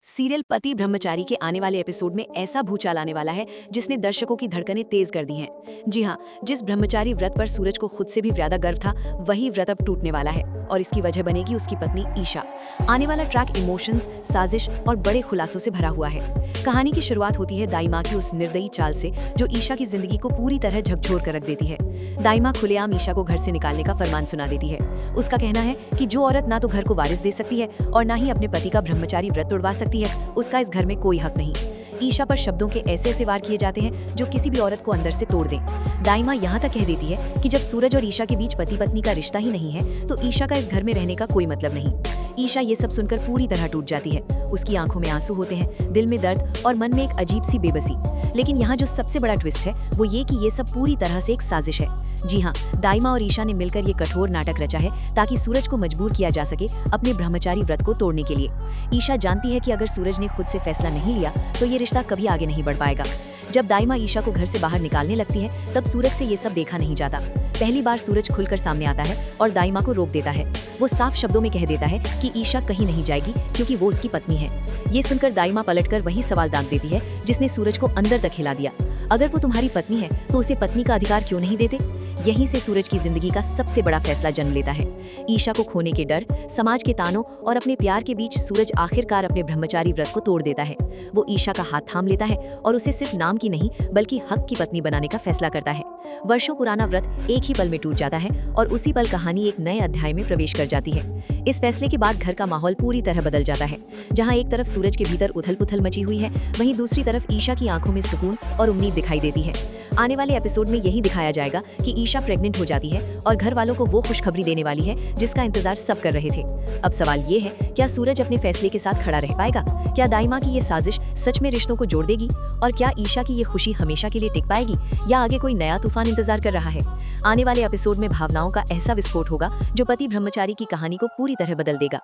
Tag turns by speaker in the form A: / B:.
A: Serial पति ब्रह्मचारी के आने वाले एपिसोड में ऐसा भूचाल आने वाला है जिसने दर्शकों की धड़कनें तेज कर दी हैं। जी हाँ, जिस ब्रह्मचारी व्रत पर सूरज को खुद से भी ज्यादा गर्व था, वही व्रत अब टूटने वाला है और इसकी वजह बनेगी उसकी पत्नी ईशा। आने वाला ट्रैक इमोशंस, साजिश और बड़े खुलासों से भरा हुआ है। कहानी की शुरुआत होती है दाई माँ की उस निर्दयी चाल से जो ईशा की जिंदगी को पूरी तरह झकझोर कर रख देती है। दाई माँ खुलेआम ईशा को घर से निकालने का फरमान सुना देती है। उसका कहना है कि जो औरत ना तो घर को वारिस दे सकती है और ना ही अपने पति का ब्रह्मचारी व्रत तोड़वा सकती है, उसका इस घर में कोई हक नहीं। ईशा पर शब्दों के ऐसे ऐसे वार किए जाते हैं जो किसी भी औरत को अंदर से तोड़ दें। दाई माँ यहाँ तक कह देती है कि जब सूरज और ईशा के बीच पति पत्नी का रिश्ता ही नहीं है तो ईशा का इस घर में रहने का कोई मतलब नहीं। ईशा ये सब सुनकर पूरी तरह टूट जाती है। उसकी आंखों में आंसू होते हैं, दिल में दर्द और मन में एक अजीब सी बेबसी। लेकिन यहाँ जो सबसे बड़ा ट्विस्ट है वो ये कि ये सब पूरी तरह से एक साजिश है। जी हाँ, दाई माँ और ईशा ने मिलकर ये कठोर नाटक रचा है ताकि सूरज को मजबूर किया जा सके अपने ब्रह्मचारी व्रत को तोड़ने के लिए। ईशा जानती है कि अगर सूरज ने खुद से फैसला नहीं लिया तो ये रिश्ता कभी आगे नहीं बढ़ पाएगा। जब दाई माँ ईशा को घर से बाहर निकालने लगती है तब सूरज से ये सब देखा नहीं जाता। पहली बार सूरज खुलकर सामने आता है और दाई माँ को रोक देता है। वो साफ शब्दों में कह देता है कि ईशा कहीं नहीं जाएगी क्योंकि वो उसकी पत्नी है। ये सुनकर दाई माँ पलटकर वही सवाल दाग देती है जिसने सूरज को अंदर तक हिला दिया। अगर वो तुम्हारी पत्नी है तो उसे पत्नी का अधिकार क्यों नहीं देते? यहीं से सूरज की जिंदगी का सबसे बड़ा फैसला जन्म लेता है। ईशा को खोने के डर, समाज के तानों और अपने प्यार के बीच सूरज आखिरकार अपने ब्रह्मचारी व्रत को तोड़ देता है। वो ईशा का हाथ थाम लेता है और उसे सिर्फ नाम की नहीं बल्कि हक की पत्नी बनाने का फैसला करता है। वर्षों पुराना व्रत एक ही पल में टूट जाता है और उसी पल कहानी एक नए अध्याय में प्रवेश कर जाती है। इस फैसले के बाद घर का माहौल पूरी तरह बदल जाता है। जहां एक तरफ सूरज के भीतर उथल-पुथल मची हुई है, वहीं दूसरी तरफ ईशा की आंखों में सुकून और उम्मीद दिखाई देती है। आने वाले एपिसोड में यही दिखाया जाएगा कि ईशा प्रेग्नेंट हो जाती है और घर वालों को वो खुशखबरी देने वाली है जिसका इंतजार सब कर रहे थे। अब सवाल ये है, क्या सूरज अपने फैसले के साथ खड़ा रह पाएगा? क्या दाई माँ की ये साजिश सच में रिश्तों को जोड़ देगी? और क्या ईशा की ये खुशी हमेशा के लिए टिक पाएगी या आगे कोई नया तूफान इंतजार कर रहा है? आने वाले एपिसोड में भावनाओं का ऐसा विस्फोट होगा जो पति ब्रह्मचारी की कहानी को पूरी तरह बदल देगा।